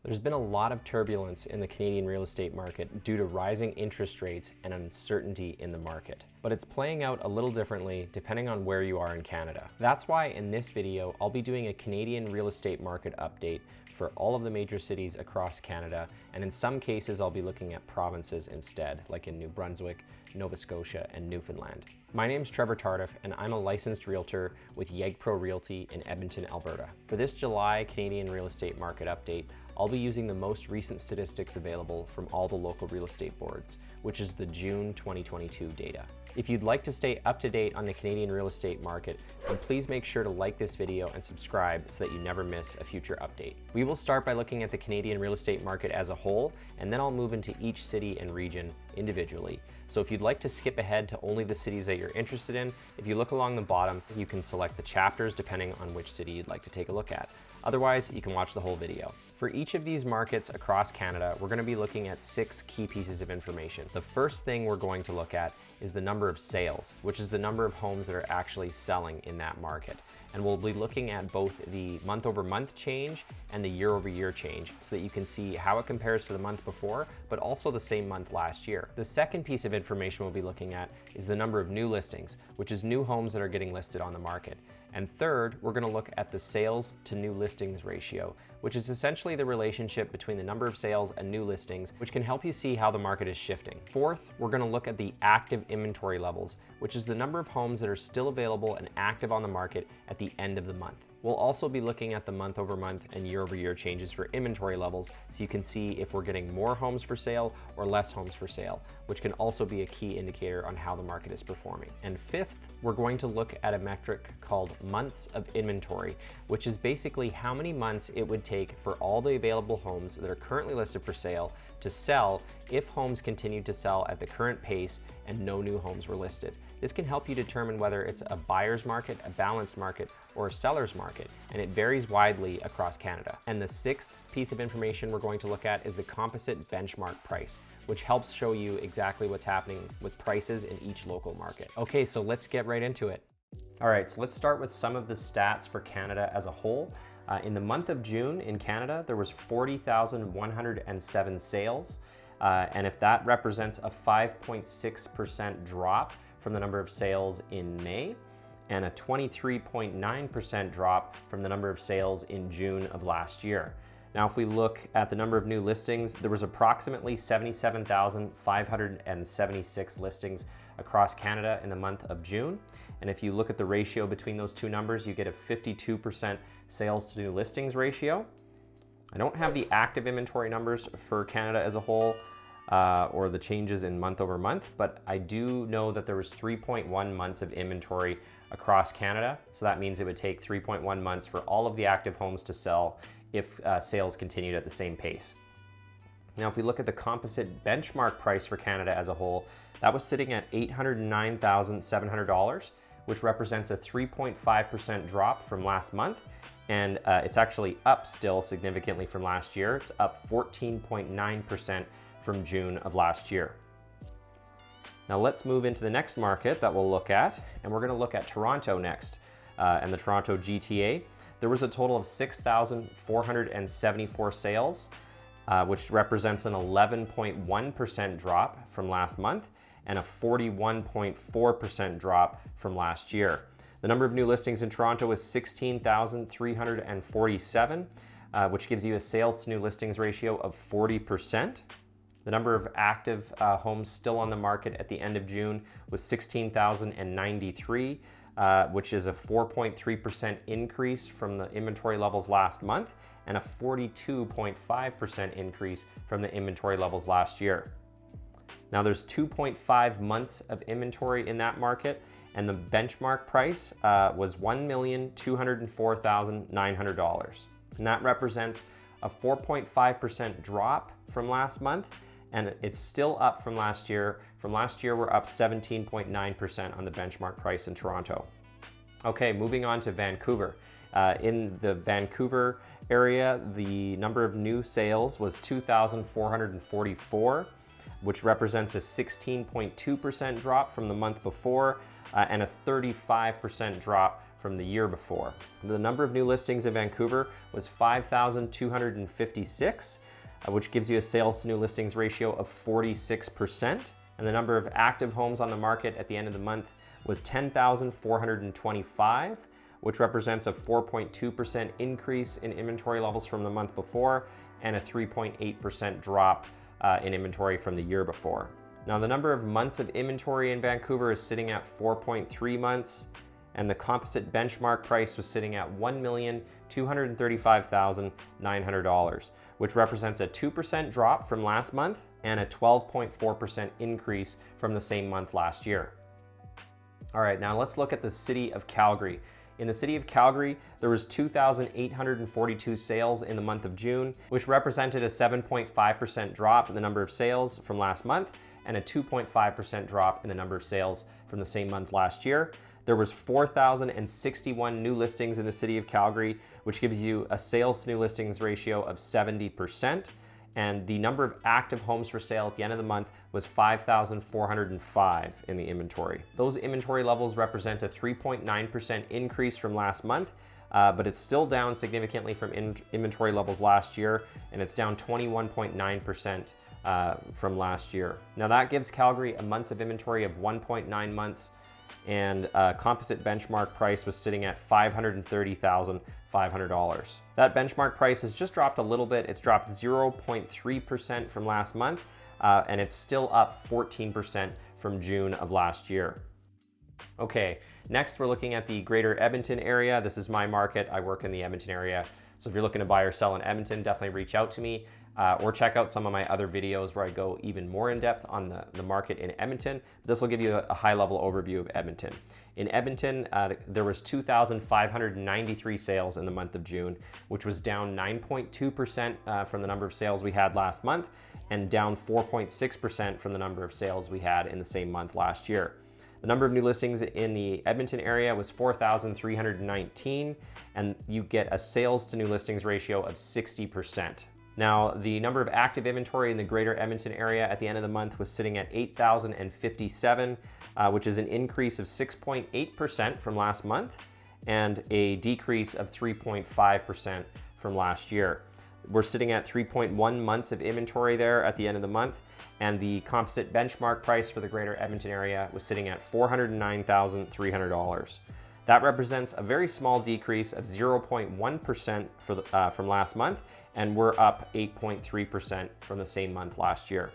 There's been a lot of turbulence in the Canadian real estate market due to rising interest rates and uncertainty in the market. But it's playing out a little differently depending on where you are in Canada. That's why in this video, I'll be doing a Canadian real estate market update for all of the major cities across Canada, and in some cases I'll be looking at provinces instead, like in New Brunswick, Nova Scotia, and Newfoundland. My name is Trevor Tardif, and I'm a licensed realtor with YegPro Realty in Edmonton, Alberta. For this July Canadian real estate market update, I'll be using the most recent statistics available from all the local real estate boards, which is the June 2022 data. If you'd like to stay up to date on the Canadian real estate market, then please make sure to like this video and subscribe so that you never miss a future update. We will start by looking at the Canadian real estate market as a whole, and then I'll move into each city and region individually. So if you'd like to skip ahead to only the cities that you're interested in, if you look along the bottom, you can select the chapters depending on which city you'd like to take a look at. Otherwise, you can watch the whole video. For each of these markets across Canada, we're going to be looking at 6 key pieces of information. The first thing we're going to look at is the number of sales, which is the number of homes that are actually selling in that market. And we'll be looking at both the month-over-month change and the year-over-year change so that you can see how it compares to the month before, but also the same month last year. The second piece of information we'll be looking at is the number of new listings, which is new homes that are getting listed on the market. And third, we're going to look at the sales to new listings ratio, which is essentially the relationship between the number of sales and new listings, which can help you see how the market is shifting. Fourth, we're going to look at the active inventory levels, which is the number of homes that are still available and active on the market at the end of the month. We'll also be looking at the month-over-month and year-over-year changes for inventory levels so you can see if we're getting more homes for sale or less homes for sale, which can also be a key indicator on how the market is performing. And fifth, we're going to look at a metric called months of inventory, which is basically how many months it would take for all the available homes that are currently listed for sale to sell if homes continued to sell at the current pace and no new homes were listed. This can help you determine whether it's a buyer's market, a balanced market, or a seller's market, and it varies widely across Canada. And the sixth piece of information we're going to look at is the composite benchmark price, which helps show you exactly what's happening with prices in each local market. Okay, so let's get right into it. All right, so let's start with some of the stats for Canada as a whole. In the month of June in Canada, there was 40,107 sales. And if that represents a 5.6% drop from the number of sales in May, and a 23.9% drop from the number of sales in June of last year. Now, if we look at the number of new listings, there was approximately 77,576 listings across Canada in the month of June. And if you look at the ratio between those two numbers, you get a 52% sales to new listings ratio. I don't have the active inventory numbers for Canada as a whole, or the changes in month over month, but I do know that there was 3.1 months of inventory across Canada. So that means it would take 3.1 months for all of the active homes to sell if sales continued at the same pace. Now, if we look at the composite benchmark price for Canada as a whole, that was sitting at $809,700, which represents a 3.5% drop from last month. And it's actually up still significantly from last year. It's up 14.9% from June of last year. Now let's move into the next market that we'll look at, and we're going to look at Toronto next, and the Toronto GTA. There was a total of 6,474 sales, which represents an 11.1% drop from last month and a 41.4% drop from last year. The number of new listings in Toronto was 16,347, which gives you a sales to new listings ratio of 40%. The number of active homes still on the market at the end of June was 16,093, which is a 4.3% increase from the inventory levels last month and a 42.5% increase from the inventory levels last year. Now there's 2.5 months of inventory in that market, and the benchmark price was $1,204,900. And that represents a 4.5% drop from last month, and it's still up from last year. From last year, we're up 17.9% on the benchmark price in Toronto. Okay, moving on to Vancouver. In the Vancouver area, the number of new sales was 2,444, which represents a 16.2% drop from the month before, and a 35% drop from the year before. The number of new listings in Vancouver was 5,256, which gives you a sales to new listings ratio of 46%. And the number of active homes on the market at the end of the month was 10,425, which represents a 4.2% increase in inventory levels from the month before and a 3.8% drop in inventory from the year before. Now, the number of months of inventory in Vancouver is sitting at 4.3 months, and the composite benchmark price was sitting at $1,235,900, which represents a 2% drop from last month and a 12.4% increase from the same month last year. All right, now let's look at the city of Calgary. In the city of Calgary, there was 2,842 sales in the month of June, which represented a 7.5% drop in the number of sales from last month and a 2.5% drop in the number of sales from the same month last year. There was 4,061 new listings in the city of Calgary, which gives you a sales to new listings ratio of 70%. And the number of active homes for sale at the end of the month was 5,405 in the inventory. Those inventory levels represent a 3.9% increase from last month, but it's still down significantly from inventory levels last year, and it's down 21.9% from last year. Now that gives Calgary a months of inventory of 1.9 months, and composite benchmark price was sitting at $530,500. That benchmark price has just dropped a little bit. It's dropped 0.3% from last month, and it's still up 14% from June of last year. Okay, next we're looking at the greater Edmonton area. This is my market. I work in the Edmonton area. So if you're looking to buy or sell in Edmonton, definitely reach out to me. Or check out some of my other videos where I go even more in depth on the market in Edmonton. This will give you a high-level overview of Edmonton. In Edmonton, there was 2,593 sales in the month of June, which was down 9.2% from the number of sales we had last month, and down 4.6% from the number of sales we had in the same month last year. The number of new listings in the Edmonton area was 4,319, and you get a sales to new listings ratio of 60%. Now, the number of active inventory in the greater Edmonton area at the end of the month was sitting at 8,057, which is an increase of 6.8% from last month and a decrease of 3.5% from last year. We're sitting at 3.1 months of inventory there at the end of the month, and the composite benchmark price for the greater Edmonton area was sitting at $409,300. That represents a very small decrease of 0.1% from last month, and we're up 8.3% from the same month last year.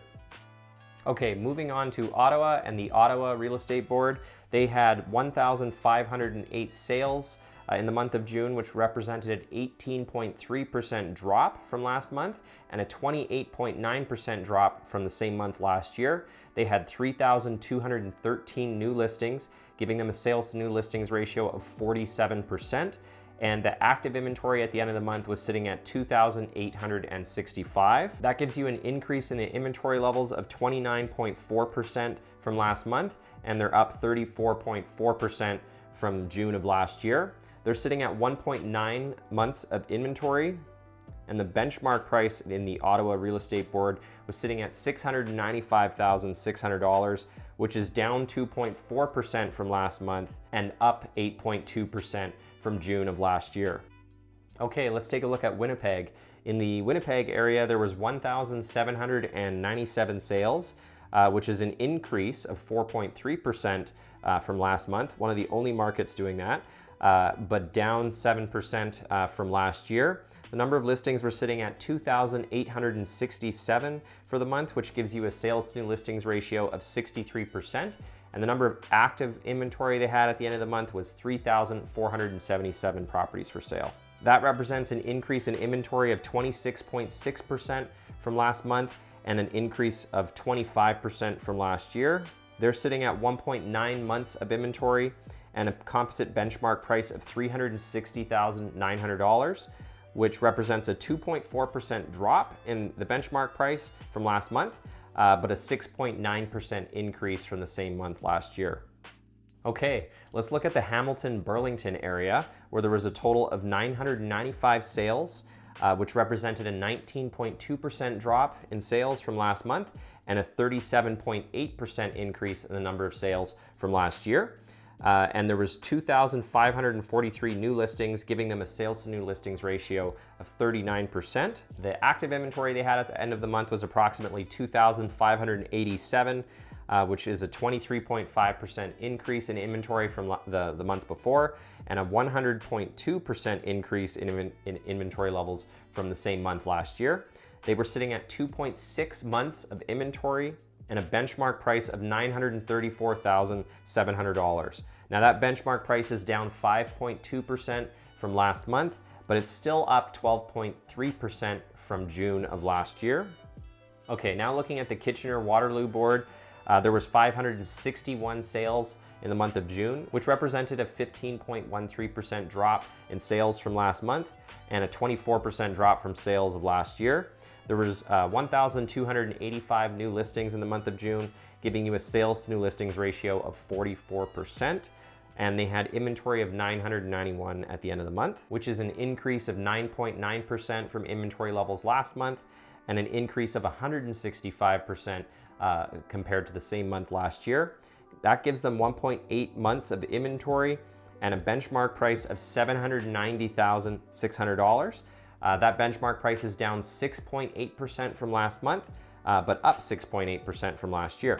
Okay, moving on to Ottawa and the Ottawa Real Estate Board. They had 1,508 sales in the month of June, which represented an 18.3% drop from last month and a 28.9% drop from the same month last year. They had 3,213 new listings, giving them a sales to new listings ratio of 47%. And the active inventory at the end of the month was sitting at 2,865. That gives you an increase in the inventory levels of 29.4% from last month, and they're up 34.4% from June of last year. They're sitting at 1.9 months of inventory, and the benchmark price in the Ottawa Real Estate Board was sitting at $695,600, which is down 2.4% from last month and up 8.2% from June of last year. Okay, let's take a look at Winnipeg. In the Winnipeg area, there was 1,797 sales, which is an increase of 4.3% from last month, one of the only markets doing that, but down 7% from last year. The number of listings were sitting at 2,867 for the month, which gives you a sales to new listings ratio of 63%. And the number of active inventory they had at the end of the month was 3,477 properties for sale. That represents an increase in inventory of 26.6% from last month and an increase of 25% from last year. They're sitting at 1.9 months of inventory and a composite benchmark price of $360,900, which represents a 2.4% drop in the benchmark price from last month, but a 6.9% increase from the same month last year. Okay, let's look at the Hamilton-Burlington area, where there was a total of 995 sales, which represented a 19.2% drop in sales from last month and a 37.8% increase in the number of sales from last year. and there was 2,543 new listings, giving them a sales to new listings ratio of 39%. The active inventory they had at the end of the month was approximately 2,587, which is a 23.5% increase in inventory from the month before, and a 100.2% increase in inventory levels from the same month last year. They were sitting at 2.6 months of inventory and a benchmark price of $934,700. Now that benchmark price is down 5.2% from last month, but it's still up 12.3% from June of last year. Okay, now looking at the Kitchener-Waterloo board, there was 561 sales in the month of June, which represented a 15.13% drop in sales from last month and a 24% drop from sales of last year. There was 1,285 new listings in the month of June, giving you a sales to new listings ratio of 44%. And they had inventory of 991 at the end of the month, which is an increase of 9.9% from inventory levels last month and an increase of 165% compared to the same month last year. That gives them 1.8 months of inventory and a benchmark price of $790,600. That benchmark price is down 6.8% from last month, but up 6.8% from last year.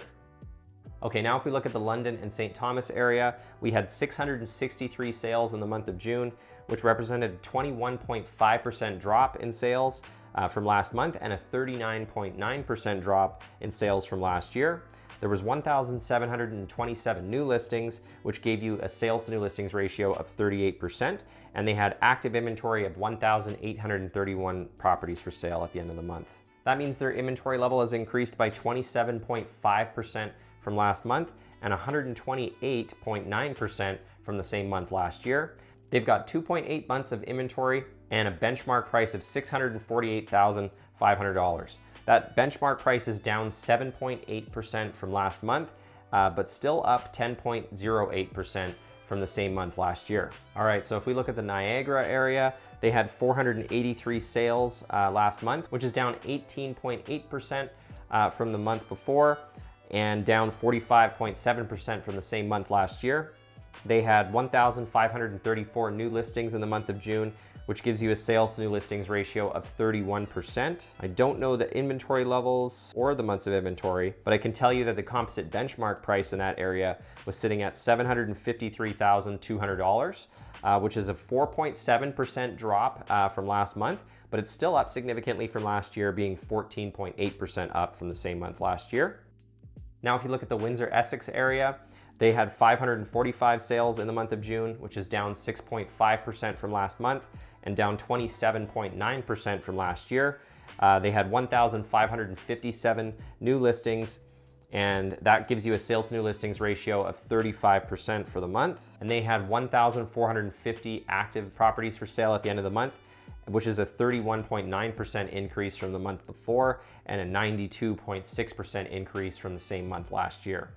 Okay, now if we look at the London and St. Thomas area, we had 663 sales in the month of June, which represented a 21.5% drop in sales from last month and a 39.9% drop in sales from last year. There was 1,727 new listings, which gave you a sales to new listings ratio of 38%, and they had active inventory of 1,831 properties for sale at the end of the month. That means their inventory level has increased by 27.5% from last month and 128.9% from the same month last year. They've got 2.8 months of inventory and a benchmark price of $648,500. That benchmark price is down 7.8% from last month, but still up 10.08% from the same month last year. All right, so if we look at the Niagara area, they had 483 sales last month, which is down 18.8% from the month before and down 45.7% from the same month last year. They had 1,534 new listings in the month of June, which gives you a sales to new listings ratio of 31%. I don't know the inventory levels or the months of inventory, but I can tell you that the composite benchmark price in that area was sitting at $753,200, which is a 4.7% drop from last month, but it's still up significantly from last year, being 14.8% up from the same month last year. Now, if you look at the Windsor, Essex area, they had 545 sales in the month of June, which is down 6.5% from last month and down 27.9% from last year. They had 1,557 new listings, and that gives you a sales to new listings ratio of 35% for the month. And they had 1,450 active properties for sale at the end of the month, which is a 31.9% increase from the month before and a 92.6% increase from the same month last year.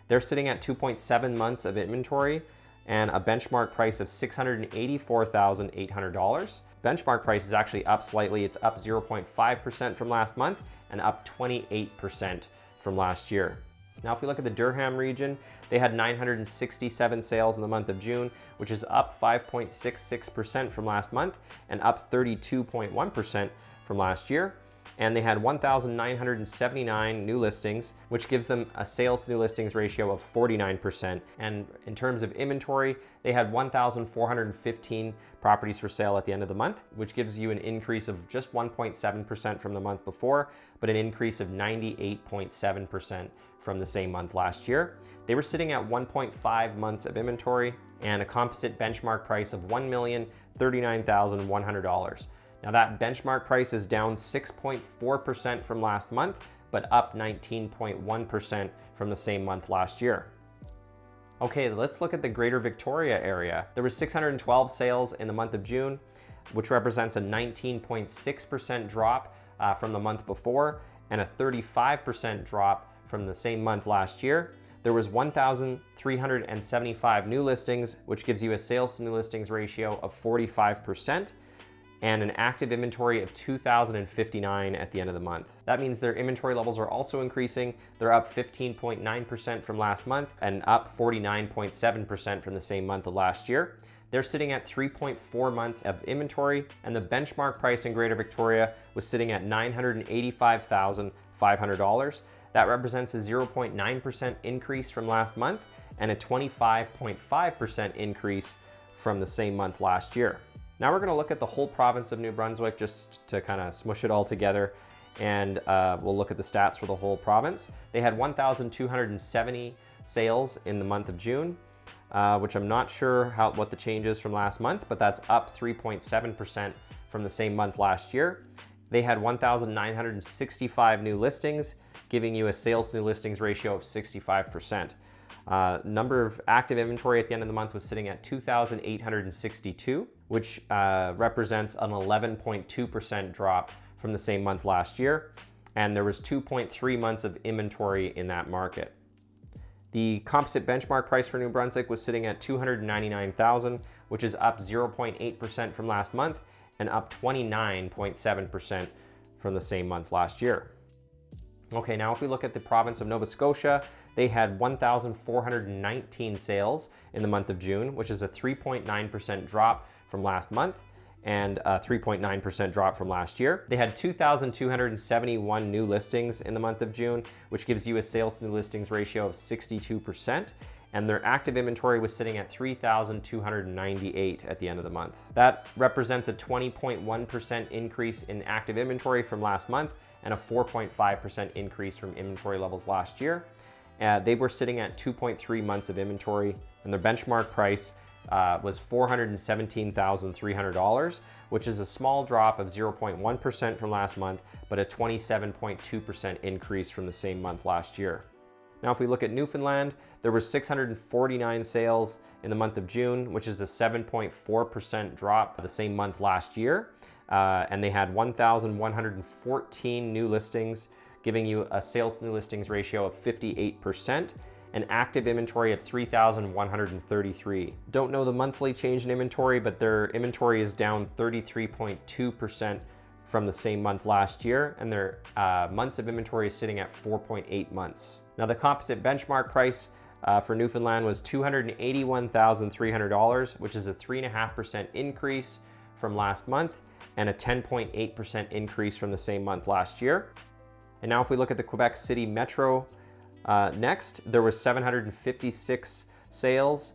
They're sitting at 2.7 months of inventory and a benchmark price of $684,800. Benchmark price is actually up slightly. It's up 0.5% from last month and up 28% from last year. Now, if we look at the Durham region, they had 967 sales in the month of June, which is up 5.66% from last month and up 32.1% from last year. And they had 1,979 new listings, which gives them a sales to new listings ratio of 49%. And in terms of inventory, they had 1,415 properties for sale at the end of the month, which gives you an increase of just 1.7% from the month before, but an increase of 98.7% from the same month last year. They were sitting at 1.5 months of inventory and a composite benchmark price of $1,039,100. Now that benchmark price is down 6.4% from last month, but up 19.1% from the same month last year. Okay, let's look at the Greater Victoria area. There was 612 sales in the month of June, which represents a 19.6% drop from the month before and a 35% drop from the same month last year. There was 1,375 new listings, which gives you a sales to new listings ratio of 45%. and an active inventory of 2,059 at the end of the month. That means their inventory levels are also increasing. They're up 15.9% from last month and up 49.7% from the same month of last year. They're sitting at 3.4 months of inventory, and the benchmark price in Greater Victoria was sitting at $985,500. That represents a 0.9% increase from last month and a 25.5% increase from the same month last year. Now we're going to look at the whole province of New Brunswick just to kind of smush it all together, and we'll look at the stats for the whole province. They had 1,270 sales in the month of June, which I'm not sure what the change is from last month, but that's up 3.7% from the same month last year. They had 1,965 new listings, giving you a sales to new listings ratio of 65%. Number of active inventory at the end of the month was sitting at 2,862, which represents an 11.2% drop from the same month last year. And there was 2.3 months of inventory in that market. The composite benchmark price for New Brunswick was sitting at $299,000, which is up 0.8% from last month and up 29.7% from the same month last year. Okay, now if we look at the province of Nova Scotia, they had 1,419 sales in the month of June, which is a 3.9% drop from last month and a 3.9% drop from last year. They had 2,271 new listings in the month of June, which gives you a sales to new listings ratio of 62%. And their active inventory was sitting at 3,298 at the end of the month. That represents a 20.1% increase in active inventory from last month and a 4.5% increase from inventory levels last year. They were sitting at 2.3 months of inventory, and their benchmark price was $417,300, which is a small drop of 0.1% from last month, but a 27.2% increase from the same month last year. Now, if we look at Newfoundland, there were 649 sales in the month of June, which is a 7.4% drop the same month last year. And they had 1,114 new listings, giving you a sales to new listings ratio of 58%, an active inventory of 3,133. Don't know the monthly change in inventory, but their inventory is down 33.2% from the same month last year, and their months of inventory is sitting at 4.8 months. Now, the composite benchmark price for Newfoundland was $281,300, which is a 3.5% increase from last month and a 10.8% increase from the same month last year. And now if we look at the Quebec City Metro next, there was 756 sales,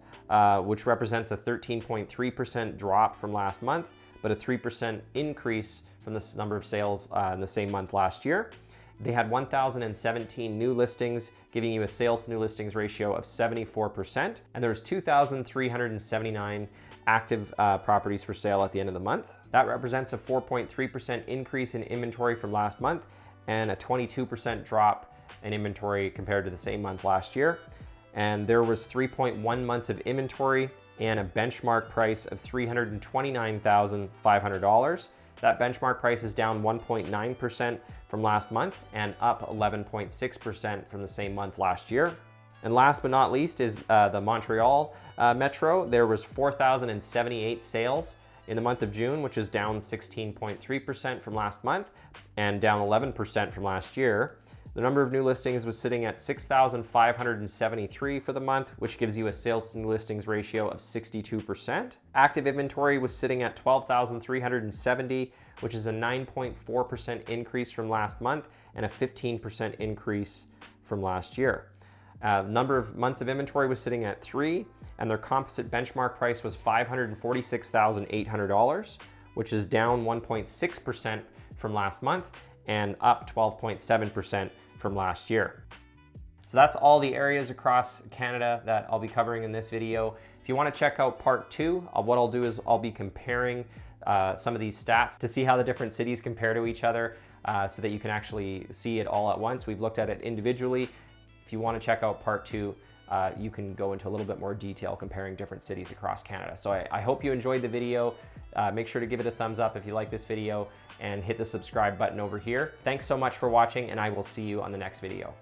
which represents a 13.3% drop from last month, but a 3% increase from the number of sales in the same month last year. They had 1,017 new listings, giving you a sales to new listings ratio of 74%. And there was 2,379 active properties for sale at the end of the month. That represents a 4.3% increase in inventory from last month and a 22% drop in inventory compared to the same month last year. And there was 3.1 months of inventory and a benchmark price of $329,500. That benchmark price is down 1.9% from last month and up 11.6% from the same month last year. And last but not least is the Montreal Metro. There was 4,078 sales in the month of June, which is down 16.3% from last month and down 11% from last year. The number of new listings was sitting at 6,573 for the month, which gives you a sales to new listings ratio of 62%. Active inventory was sitting at 12,370, which is a 9.4% increase from last month and a 15% increase from last year. Number of months of inventory was sitting at 3, and their composite benchmark price was $546,800, which is down 1.6% from last month and up 12.7% from last year. So that's all the areas across Canada that I'll be covering in this video. If you want to check out part 2, what I'll do is I'll be comparing some of these stats to see how the different cities compare to each other so that you can actually see it all at once. We've looked at it individually. If you want to check out part 2, you can go into a little bit more detail comparing different cities across Canada. So I hope you enjoyed the video. Make sure to give it a thumbs up if you like this video and hit the subscribe button over here. Thanks so much for watching, and I will see you on the next video.